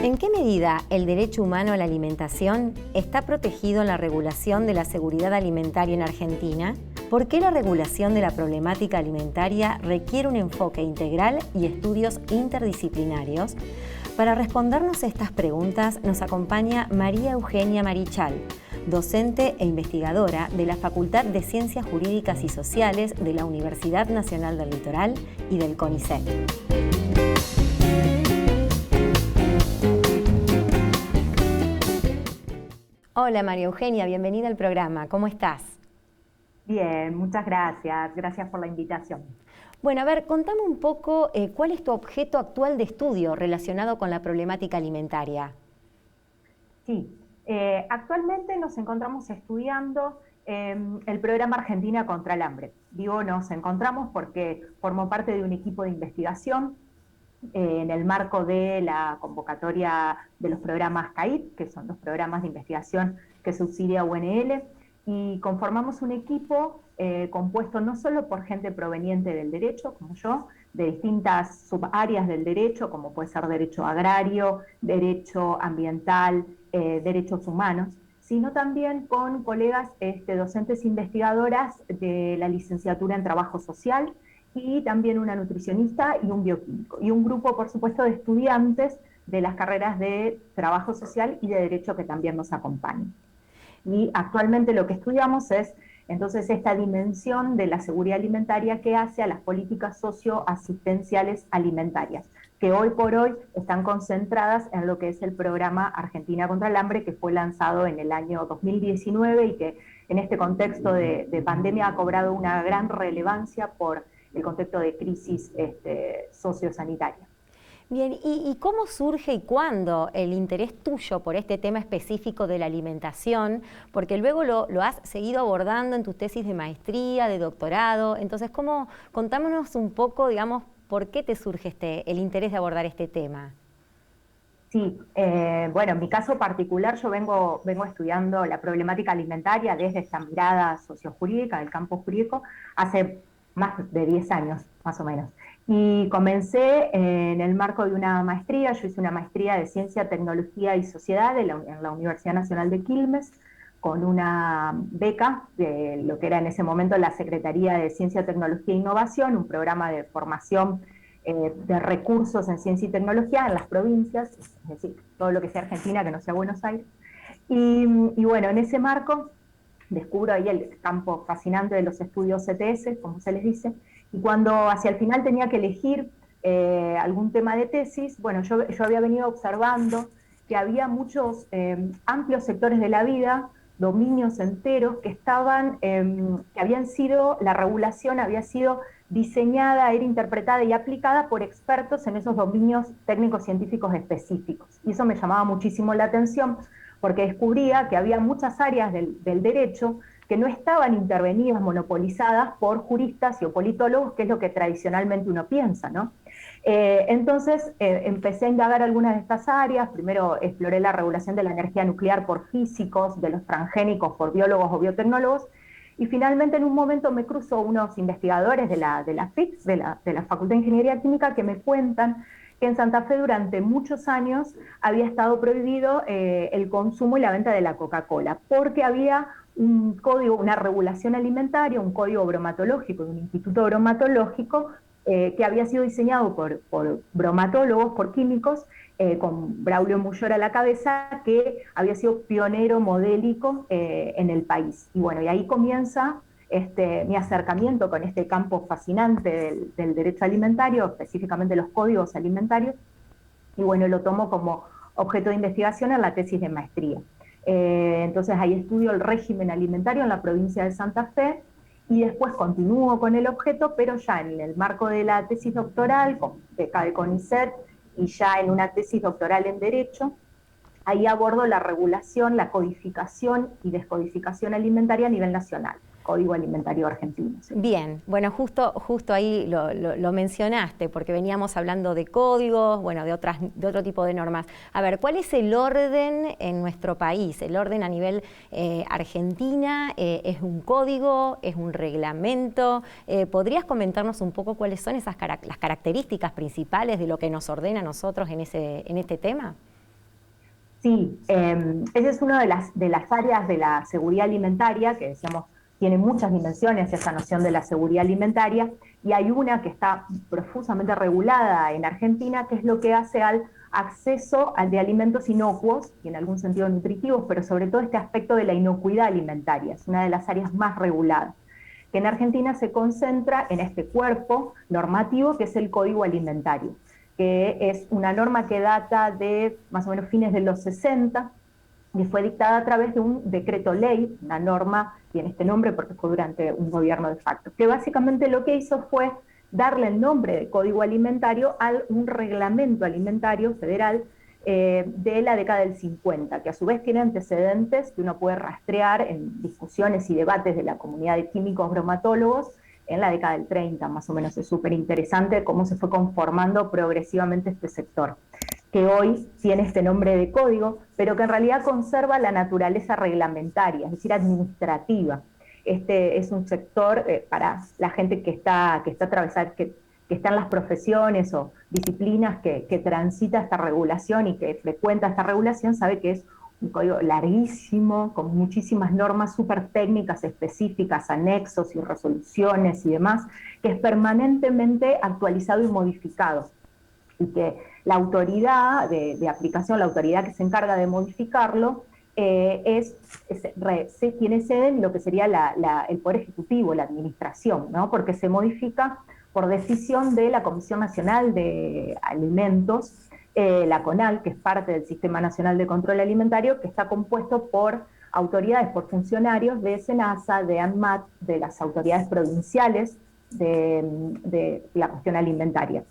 ¿En qué medida el derecho humano a la alimentación está protegido en la regulación de la seguridad alimentaria en Argentina? ¿Por qué la regulación de la problemática alimentaria requiere un enfoque integral y estudios interdisciplinarios? Para respondernos estas preguntas nos acompaña María Eugenia Marichal, docente e investigadora de la Facultad de Ciencias Jurídicas y Sociales de la Universidad Nacional del Litoral y del CONICET. Hola María Eugenia, bienvenida al programa. ¿Cómo estás? Bien, muchas gracias. Gracias por la invitación. Bueno, a ver, contame un poco cuál es tu objeto actual de estudio relacionado con la problemática alimentaria. Sí, actualmente nos encontramos estudiando el programa Argentina contra el Hambre. Digo, nos encontramos porque formo parte de un equipo de investigación en el marco de la convocatoria de los programas CAIP, que son los programas de investigación que subsidia UNL, y conformamos un equipo compuesto no solo por gente proveniente del derecho, como yo, de distintas subáreas del derecho, como puede ser derecho agrario, derecho ambiental, derechos humanos, sino también con colegas docentes investigadoras de la licenciatura en Trabajo Social, y también una nutricionista y un bioquímico, y un grupo, por supuesto, de estudiantes de las carreras de Trabajo Social y de Derecho que también nos acompañan. Y actualmente lo que estudiamos es entonces esta dimensión de la seguridad alimentaria que hace a las políticas socioasistenciales alimentarias, que hoy por hoy están concentradas en lo que es el programa Argentina contra el Hambre, que fue lanzado en el año 2019 y que en este contexto de pandemia ha cobrado una gran relevancia por el contexto de crisis sociosanitaria. Bien, ¿y cómo surge y cuándo el interés tuyo por este tema específico de la alimentación? Porque luego lo has seguido abordando en tus tesis de maestría, de doctorado. Entonces, contámonos un poco, digamos, ¿por qué te surge el interés de abordar este tema? Sí, bueno, en mi caso particular yo vengo estudiando la problemática alimentaria desde esta mirada sociojurídica, del campo jurídico, hace más de 10 años, más o menos. Y comencé en el marco de una maestría. Yo hice una maestría de Ciencia, Tecnología y Sociedad en la Universidad Nacional de Quilmes, con una beca de lo que era en ese momento la Secretaría de Ciencia, Tecnología e Innovación, un programa de formación de recursos en ciencia y tecnología en las provincias, es decir, todo lo que sea Argentina, que no sea Buenos Aires. Y bueno, en ese marco descubro ahí el campo fascinante de los estudios CTS, como se les dice, y cuando hacia el final tenía que elegir algún tema de tesis, bueno, yo había venido observando que había muchos amplios sectores de la vida, dominios enteros que que habían sido, la regulación había sido diseñada, era interpretada y aplicada por expertos en esos dominios técnicos científicos específicos. Y eso me llamaba muchísimo la atención, porque descubría que había muchas áreas del derecho que no estaban intervenidas, monopolizadas por juristas y o politólogos, que es lo que tradicionalmente uno piensa, ¿no? Entonces empecé a indagar algunas de estas áreas. Primero exploré la regulación de la energía nuclear por físicos, de los transgénicos por biólogos o biotecnólogos, y finalmente en un momento me cruzo unos investigadores de la FICS, de la Facultad de Ingeniería Química, que me cuentan que en Santa Fe durante muchos años había estado prohibido el consumo y la venta de la Coca-Cola, porque había un código, una regulación alimentaria, un código bromatológico, de un instituto bromatológico que había sido diseñado por bromatólogos, por químicos, con Braulio Mullor a la cabeza, que había sido pionero modélico en el país. Y bueno, y ahí comienza mi acercamiento con este campo fascinante del derecho alimentario, específicamente los códigos alimentarios, y bueno, lo tomo como objeto de investigación en la tesis de maestría. Entonces ahí estudio el régimen alimentario en la provincia de Santa Fe, y después continúo con el objeto, pero ya en el marco de la tesis doctoral, con beca de CONICET, y ya en una tesis doctoral en Derecho, ahí abordo la regulación, la codificación y descodificación alimentaria a nivel nacional, Código Alimentario Argentino. ¿Sí? Bien, bueno, justo ahí lo mencionaste, porque veníamos hablando de códigos, bueno, de otro tipo de normas. A ver, ¿cuál es el orden en nuestro país? ¿El orden a nivel Argentina? ¿Es un código? ¿Es un reglamento? ¿Podrías comentarnos un poco cuáles son las características principales de lo que nos ordena a nosotros en este tema? Sí, esa es una de las áreas de la seguridad alimentaria que decíamos tiene muchas dimensiones esa noción de la seguridad alimentaria y hay una que está profusamente regulada en Argentina que es lo que hace al acceso de alimentos inocuos y en algún sentido nutritivos, pero sobre todo este aspecto de la inocuidad alimentaria, es una de las áreas más reguladas, que en Argentina se concentra en este cuerpo normativo que es el Código Alimentario, que es una norma que data de más o menos fines de los 60, y fue dictada a través de un decreto ley, una norma, tiene este nombre porque fue durante un gobierno de facto, que básicamente lo que hizo fue darle el nombre de Código Alimentario a un reglamento alimentario federal de la década del 50, que a su vez tiene antecedentes que uno puede rastrear en discusiones y debates de la comunidad de químicos bromatólogos en la década del 30, más o menos. Es súper interesante cómo se fue conformando progresivamente este sector, que hoy tiene este nombre de código, pero que en realidad conserva la naturaleza reglamentaria, es decir, administrativa. Este es un sector para la gente que está atravesada, que está en las profesiones o disciplinas que transita esta regulación y que frecuenta esta regulación, sabe que es un código larguísimo, con muchísimas normas súper técnicas, específicas, anexos y resoluciones y demás, que es permanentemente actualizado y modificado. Y que la autoridad de aplicación, la autoridad que se encarga de modificarlo, tiene sede en lo que sería el Poder Ejecutivo, la administración, ¿no? Porque se modifica por decisión de la Comisión Nacional de Alimentos, la CONAL, que es parte del Sistema Nacional de Control Alimentario, que está compuesto por autoridades, por funcionarios de SENASA, de ANMAT, de las autoridades provinciales de la cuestión alimentaria,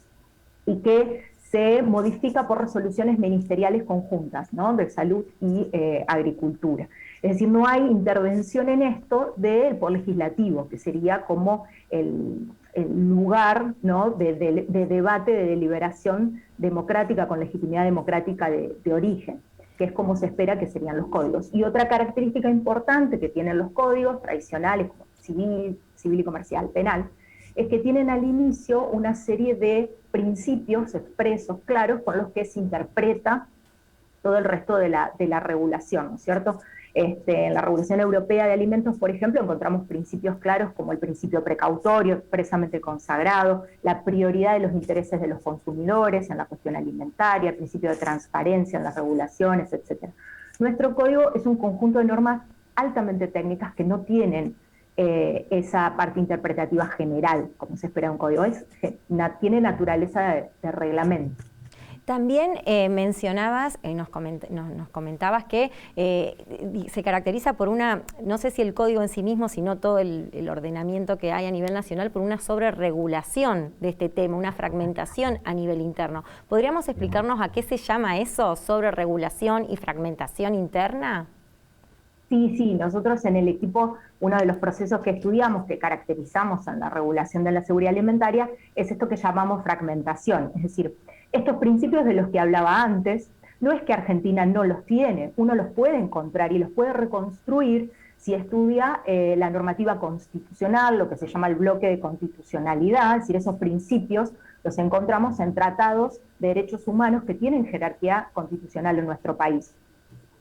y que se modifica por resoluciones ministeriales conjuntas, ¿no? De salud y agricultura. Es decir, no hay intervención en esto del Poder Legislativo, que sería como el lugar, ¿no? de debate, de deliberación democrática con legitimidad democrática de origen, que es como se espera que serían los códigos. Y otra característica importante que tienen los códigos tradicionales, como civil y comercial, penal, es que tienen al inicio una serie de principios expresos, claros, con los que se interpreta todo el resto de la regulación, ¿no es cierto? En la regulación europea de alimentos, por ejemplo, encontramos principios claros como el principio precautorio, expresamente consagrado, la prioridad de los intereses de los consumidores en la cuestión alimentaria, el principio de transparencia en las regulaciones, etc. Nuestro código es un conjunto de normas altamente técnicas que no tienen esa parte interpretativa general, como se espera de un código, tiene naturaleza de reglamento. También mencionabas, nos comentabas que se caracteriza por una, no sé si el código en sí mismo, sino todo el ordenamiento que hay a nivel nacional, por una sobreregulación de este tema, una fragmentación a nivel interno. ¿Podríamos explicarnos a qué se llama eso, sobreregulación y fragmentación interna? Sí, nosotros en el equipo, uno de los procesos que estudiamos, que caracterizamos en la regulación de la seguridad alimentaria, es esto que llamamos fragmentación. Es decir, estos principios de los que hablaba antes, no es que Argentina no los tiene, uno los puede encontrar y los puede reconstruir si estudia la normativa constitucional, lo que se llama el bloque de constitucionalidad, es decir, esos principios los encontramos en tratados de derechos humanos que tienen jerarquía constitucional en nuestro país.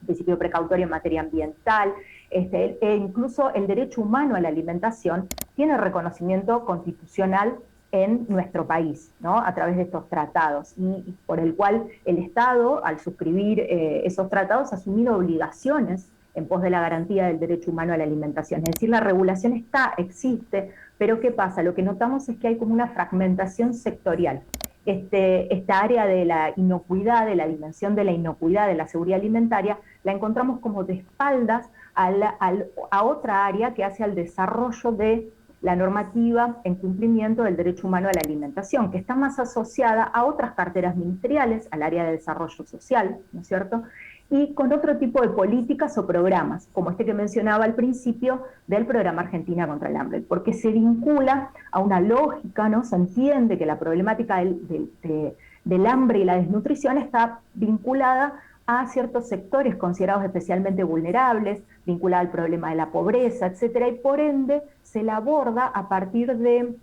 Principio precautorio en materia ambiental, e incluso el derecho humano a la alimentación tiene reconocimiento constitucional en nuestro país, ¿no? A través de estos tratados, y por el cual el Estado, al suscribir esos tratados, ha asumido obligaciones en pos de la garantía del derecho humano a la alimentación. Es decir, la regulación existe, pero ¿qué pasa? Lo que notamos es que hay como una fragmentación sectorial. Esta área de la inocuidad, de la dimensión de la inocuidad de la seguridad alimentaria, la encontramos como de espaldas a otra área que hace al desarrollo de la normativa en cumplimiento del derecho humano a la alimentación, que está más asociada a otras carteras ministeriales, al área de desarrollo social, ¿no es cierto?, y con otro tipo de políticas o programas, como este que mencionaba al principio del Programa Argentina contra el Hambre, porque se vincula a una lógica, ¿no? Se entiende que la problemática del hambre y la desnutrición está vinculada a ciertos sectores considerados especialmente vulnerables, vinculada al problema de la pobreza, etcétera, y por ende se la aborda a partir de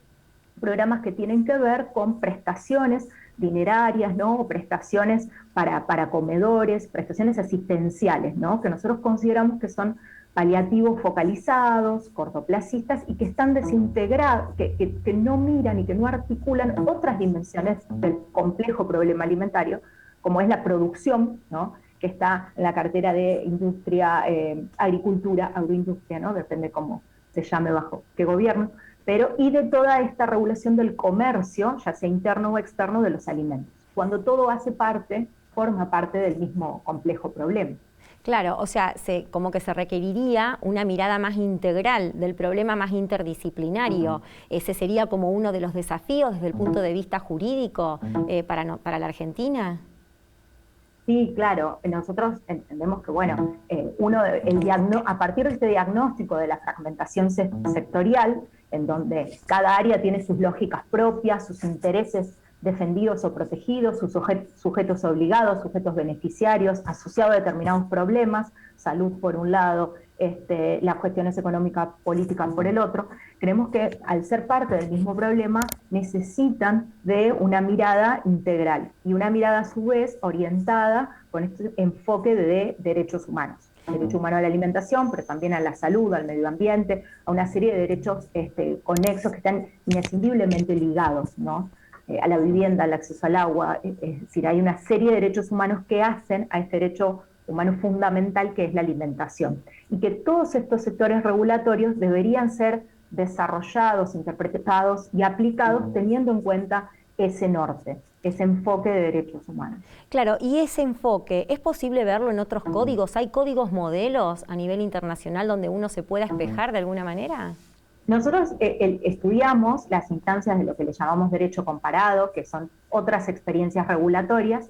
programas que tienen que ver con prestaciones dinerarias, ¿no? O prestaciones para comedores, prestaciones asistenciales, ¿no? Que nosotros consideramos que son paliativos focalizados, cortoplacistas y que están desintegrados, que no miran y que no articulan otras dimensiones del complejo problema alimentario, como es la producción, ¿no? Que está en la cartera de industria, agricultura, agroindustria, ¿no? Depende cómo se llame bajo qué gobierno, pero y de toda esta regulación del comercio, ya sea interno o externo, de los alimentos, cuando todo forma parte del mismo complejo problema. Claro, o sea, como que se requeriría una mirada más integral del problema, más interdisciplinario. Ese sería como uno de los desafíos desde el punto de vista jurídico para la Argentina. Sí, claro. Nosotros entendemos que, bueno, a partir de este diagnóstico de la fragmentación sectorial, en donde cada área tiene sus lógicas propias, sus intereses defendidos o protegidos, sus sujetos obligados, sujetos beneficiarios, asociados a determinados problemas, salud por un lado, las cuestiones económicas, políticas por el otro, creemos que al ser parte del mismo problema necesitan de una mirada integral y una mirada a su vez orientada con este enfoque de derechos humanos. Derecho humano a la alimentación, pero también a la salud, al medio ambiente, a una serie de derechos conexos que están inescindiblemente ligados, ¿no? A la vivienda, al acceso al agua, es decir, hay una serie de derechos humanos que hacen a este derecho humano fundamental que es la alimentación. Y que todos estos sectores regulatorios deberían ser desarrollados, interpretados y aplicados teniendo en cuenta ese norte, ese enfoque de derechos humanos. Claro, y ese enfoque, ¿es posible verlo en otros códigos? ¿Hay códigos modelos a nivel internacional donde uno se pueda espejar de alguna manera? Nosotros estudiamos las instancias de lo que le llamamos derecho comparado, que son otras experiencias regulatorias,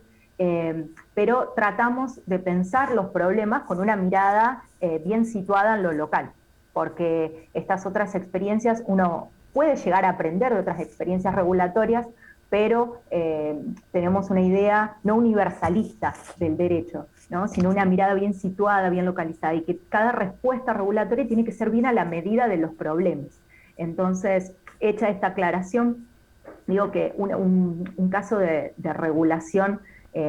pero tratamos de pensar los problemas con una mirada bien situada en lo local, porque estas otras experiencias uno puede llegar a aprender de otras experiencias regulatorias, pero tenemos una idea no universalista del derecho, ¿no? Sino una mirada bien situada, bien localizada, y que cada respuesta regulatoria tiene que ser bien a la medida de los problemas. Entonces, hecha esta aclaración, digo que un caso de regulación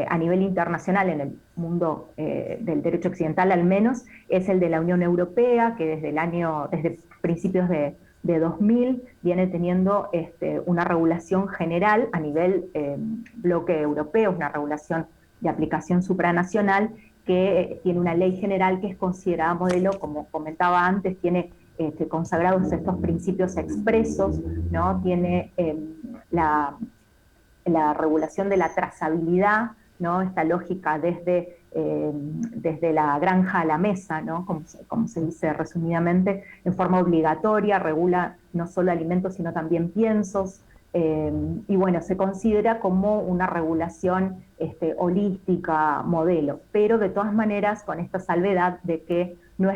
a nivel internacional en el mundo del derecho occidental al menos, es el de la Unión Europea, que desde principios de 2000 viene teniendo una regulación general a nivel bloque europeo, una regulación de aplicación supranacional que tiene una ley general que es considerada modelo, como comentaba antes, tiene consagrados estos principios expresos, ¿no? Tiene la regulación de la trazabilidad, ¿no? Esta lógica desde la granja a la mesa, ¿no? Como se dice resumidamente, en forma obligatoria, regula no solo alimentos, sino también piensos, y bueno, se considera como una regulación holística, modelo, pero de todas maneras con esta salvedad de que no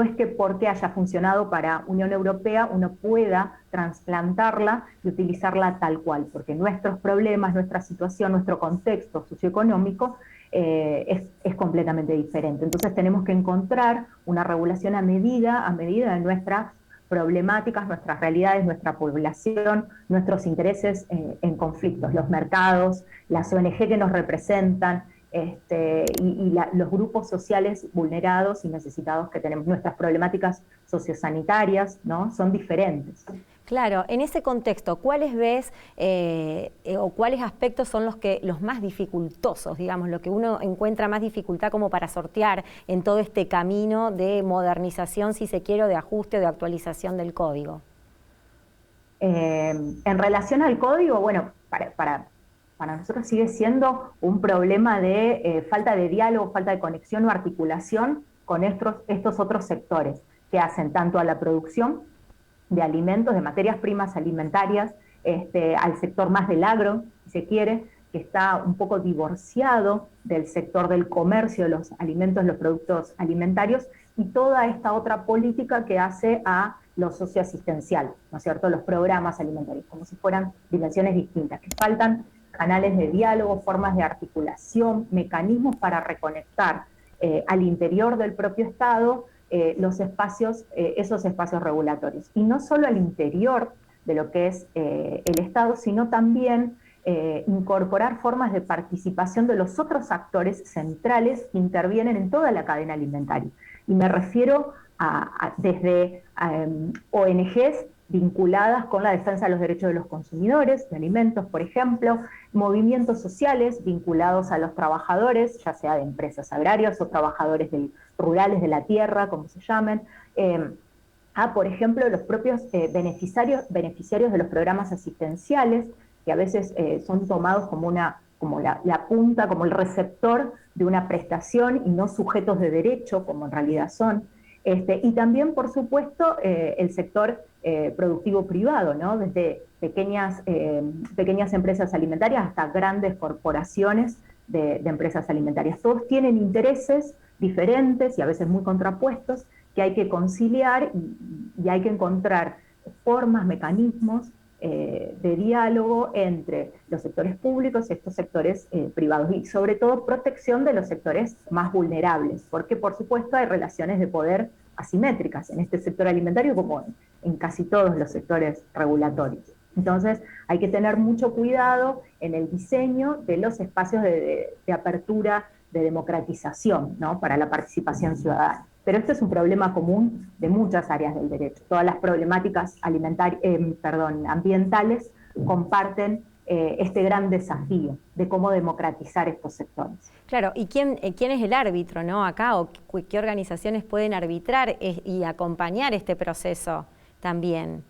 es que porque haya funcionado para Unión Europea uno pueda trasplantarla y utilizarla tal cual, porque nuestros problemas, nuestra situación, nuestro contexto socioeconómico es completamente diferente. Entonces tenemos que encontrar una regulación a medida de nuestras problemáticas, nuestras realidades, nuestra población, nuestros intereses en conflictos, los mercados, las ONG que nos representan, los grupos sociales vulnerados y necesitados que tenemos. Nuestras problemáticas sociosanitarias, ¿no? Son diferentes. Claro, en ese contexto, ¿cuáles ves o cuáles aspectos son los más dificultosos, digamos, lo que uno encuentra más dificultad como para sortear en todo este camino de modernización, si se quiere, o de ajuste o de actualización del código? En relación al código, bueno, para nosotros sigue siendo un problema de falta de diálogo, falta de conexión o articulación con estos otros sectores que hacen tanto a la producción de alimentos, de materias primas alimentarias, al sector más del agro, si se quiere, que está un poco divorciado del sector del comercio de los alimentos, los productos alimentarios, y toda esta otra política que hace a lo socioasistencial, ¿no es cierto?, los programas alimentarios, como si fueran dimensiones distintas, que faltan canales de diálogo, formas de articulación, mecanismos para reconectar al interior del propio Estado esos espacios regulatorios. Y no solo al interior de lo que es el Estado, sino también incorporar formas de participación de los otros actores centrales que intervienen en toda la cadena alimentaria. Y me refiero desde ONGs vinculadas con la defensa de los derechos de los consumidores, de alimentos, por ejemplo, movimientos sociales vinculados a los trabajadores, ya sea de empresas agrarias o trabajadores rurales de la tierra, como se llamen, por ejemplo, los propios beneficiarios de los programas asistenciales, que a veces son tomados como la punta, como el receptor de una prestación y no sujetos de derecho, como en realidad son. Y también, por supuesto, el sector productivo privado, ¿no? Desde pequeñas empresas alimentarias hasta grandes corporaciones de empresas alimentarias. Todos tienen intereses diferentes y a veces muy contrapuestos que hay que conciliar y hay que encontrar formas, mecanismos de diálogo entre los sectores públicos y estos sectores privados, y sobre todo protección de los sectores más vulnerables, porque por supuesto hay relaciones de poder asimétricas en este sector alimentario como en casi todos los sectores regulatorios. Entonces hay que tener mucho cuidado en el diseño de los espacios de apertura, de democratización, ¿no? Para la participación ciudadana. Pero esto es un problema común de muchas áreas del derecho. Todas las problemáticas ambientales comparten este gran desafío de cómo democratizar estos sectores. Claro, ¿y quién es el árbitro, no, acá? ¿O qué organizaciones pueden arbitrar y acompañar este proceso también?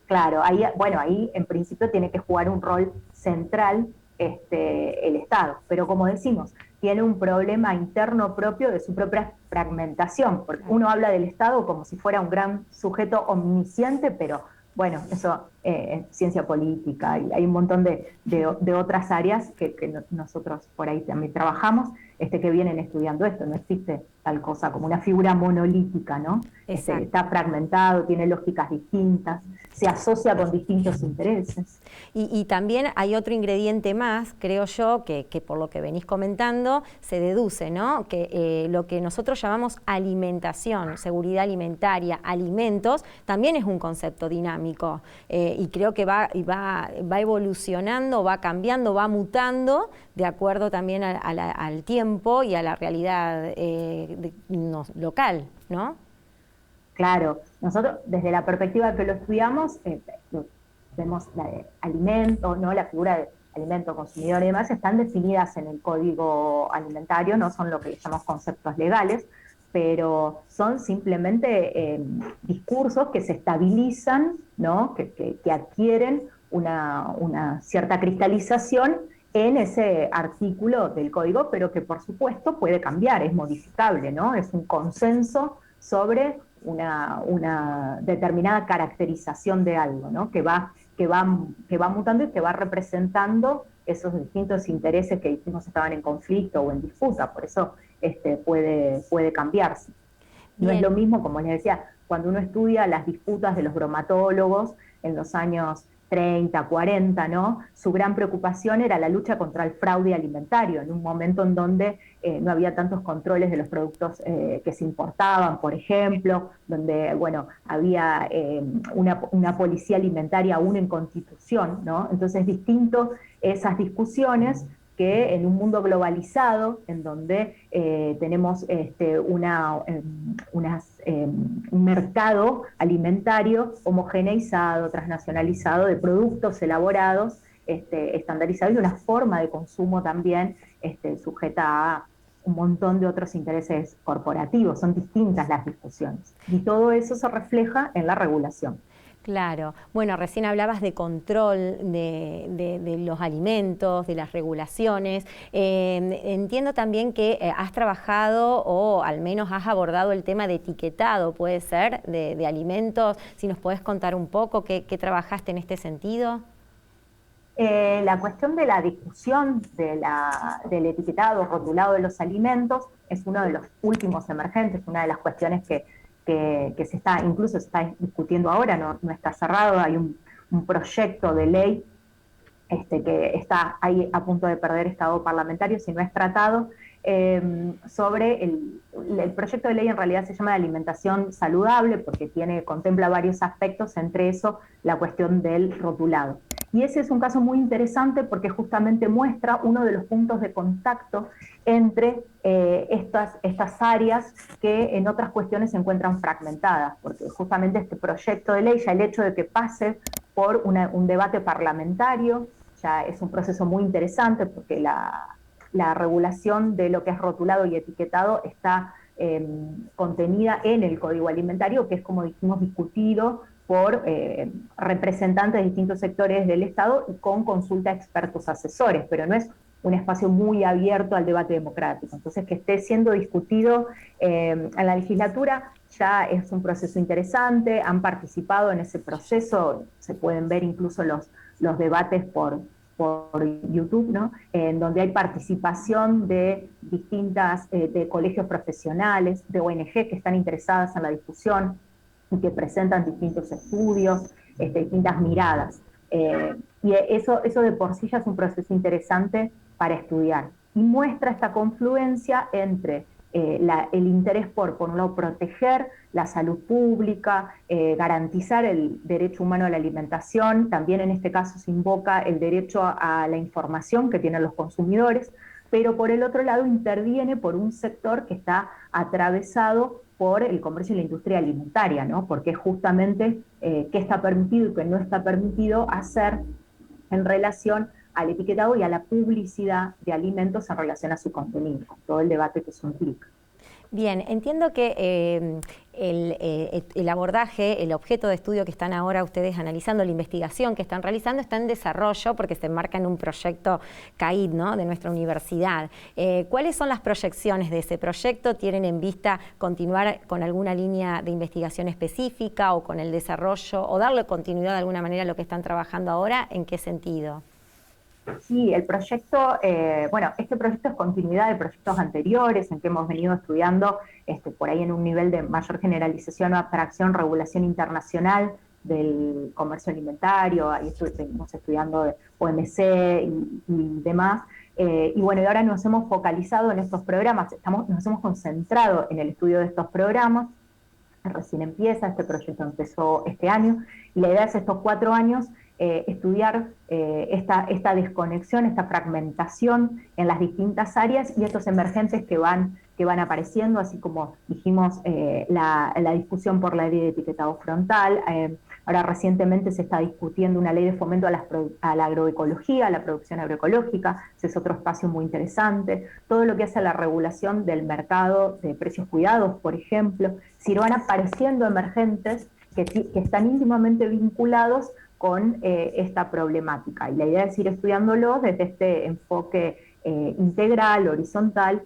Claro, ahí en principio tiene que jugar un rol central el Estado, pero como decimos, tiene un problema interno propio de su propia fragmentación, porque uno habla del Estado como si fuera un gran sujeto omnisciente, pero bueno, eso es ciencia política y hay un montón de otras áreas que nosotros por ahí también trabajamos, que vienen estudiando esto. No existe tal cosa como una figura monolítica, ¿no? Está fragmentado, tiene lógicas distintas, se asocia con distintos intereses. Y también hay otro ingrediente más, creo yo, que por lo que venís comentando, se deduce, ¿no? Que lo que nosotros llamamos alimentación, seguridad alimentaria, alimentos, también es un concepto dinámico. Y creo que va evolucionando, va cambiando, va mutando de acuerdo también al tiempo y a la realidad local, ¿no? Claro, nosotros desde la perspectiva que lo estudiamos, vemos alimento, ¿no? La figura de alimento, consumidor y demás están definidas en el Código Alimentario, no son lo que llamamos conceptos legales, pero son simplemente discursos que se estabilizan, ¿no? que adquieren una cierta cristalización en ese artículo del código, pero que por supuesto puede cambiar, es modificable, ¿no? Es un consenso sobre una determinada caracterización de algo, ¿no? que va mutando y que va representando esos distintos intereses que dijimos estaban en conflicto o en disputa, por eso puede cambiarse. No es lo mismo, como les decía, cuando uno estudia las disputas de los bromatólogos en los años 30, 40, ¿no? Su gran preocupación era la lucha contra el fraude alimentario, en un momento en donde no había tantos controles de los productos que se importaban, por ejemplo, donde, bueno, había una policía alimentaria aún en constitución, ¿no? Entonces es distinto esas discusiones que en un mundo globalizado, en donde tenemos un mercado alimentario homogeneizado, transnacionalizado, de productos elaborados, estandarizados, y una forma de consumo también sujeta a un montón de otros intereses corporativos. Son distintas las discusiones. Y todo eso se refleja en la regulación. Claro. Bueno, recién hablabas de control de los alimentos, de las regulaciones. Entiendo también que has trabajado o al menos has abordado el tema de etiquetado, ¿puede ser?, de alimentos. Si nos podés contar un poco qué trabajaste en este sentido. La cuestión de la discusión del etiquetado, rotulado de los alimentos, es uno de los últimos emergentes, una de las cuestiones que incluso se está discutiendo ahora, no está cerrado. Hay un proyecto de ley que está ahí a punto de perder estado parlamentario si no es tratado, sobre el proyecto de ley. En realidad se llama de alimentación saludable porque contempla varios aspectos, entre eso la cuestión del rotulado. Y ese es un caso muy interesante porque justamente muestra uno de los puntos de contacto entre estas áreas que en otras cuestiones se encuentran fragmentadas, porque justamente este proyecto de ley, ya el hecho de que pase por un debate parlamentario, ya es un proceso muy interesante porque la regulación de lo que es rotulado y etiquetado está contenida en el Código Alimentario, que es, como dijimos, discutido por representantes de distintos sectores del Estado y con consulta a expertos asesores, pero no es un espacio muy abierto al debate democrático. Entonces, que esté siendo discutido en la legislatura ya es un proceso interesante, han participado en ese proceso, se pueden ver incluso los debates por YouTube, ¿no? En donde hay participación de distintas, de colegios profesionales, de ONG que están interesadas en la discusión y que presentan distintos estudios, distintas miradas. Y eso de por sí ya es un proceso interesante para estudiar. Y muestra esta confluencia entre el interés por un lado, proteger la salud pública, garantizar el derecho humano a la alimentación, también en este caso se invoca el derecho a la información que tienen los consumidores, pero por el otro lado interviene por un sector que está atravesado por el comercio y la industria alimentaria, ¿no? Porque es justamente qué está permitido y qué no está permitido hacer en relación al etiquetado y a la publicidad de alimentos en relación a su contenido, todo el debate que eso implica. Bien, entiendo que el abordaje, el objeto de estudio que están ahora ustedes analizando, la investigación que están realizando, está en desarrollo porque se enmarca en un proyecto CAID, ¿no?, de nuestra universidad. ¿Cuáles son las proyecciones de ese proyecto? ¿Tienen en vista continuar con alguna línea de investigación específica o con el desarrollo o darle continuidad de alguna manera a lo que están trabajando ahora? ¿En qué sentido? Sí, el proyecto, este proyecto es continuidad de proyectos anteriores en que hemos venido estudiando por ahí en un nivel de mayor generalización o abstracción, regulación internacional del comercio alimentario, ahí estuvimos estudiando de OMC y demás, y bueno, y ahora nos hemos focalizado en estos programas, nos hemos concentrado en el estudio de estos programas. Recién empieza, este proyecto empezó este año, y la idea es estos 4 años estudiar esta desconexión, esta fragmentación en las distintas áreas y estos emergentes que van apareciendo, así como dijimos la discusión por la ley de etiquetado frontal. Ahora recientemente se está discutiendo una ley de fomento a la agroecología, a la producción agroecológica, ese es otro espacio muy interesante. Todo lo que hace a la regulación del mercado de precios cuidados, por ejemplo, si van apareciendo emergentes que están íntimamente vinculados con esta problemática. Y la idea es ir estudiándolo desde este enfoque integral, horizontal,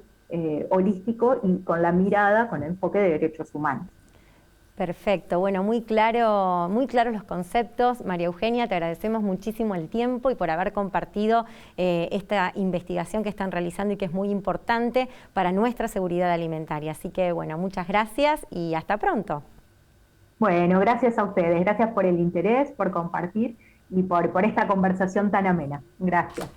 holístico y con la mirada, con enfoque de derechos humanos. Perfecto, bueno, muy claros los conceptos. María Eugenia, te agradecemos muchísimo el tiempo y por haber compartido esta investigación que están realizando y que es muy importante para nuestra seguridad alimentaria. Así que, bueno, muchas gracias y hasta pronto. Bueno, gracias a ustedes, gracias por el interés, por compartir y por esta conversación tan amena. Gracias.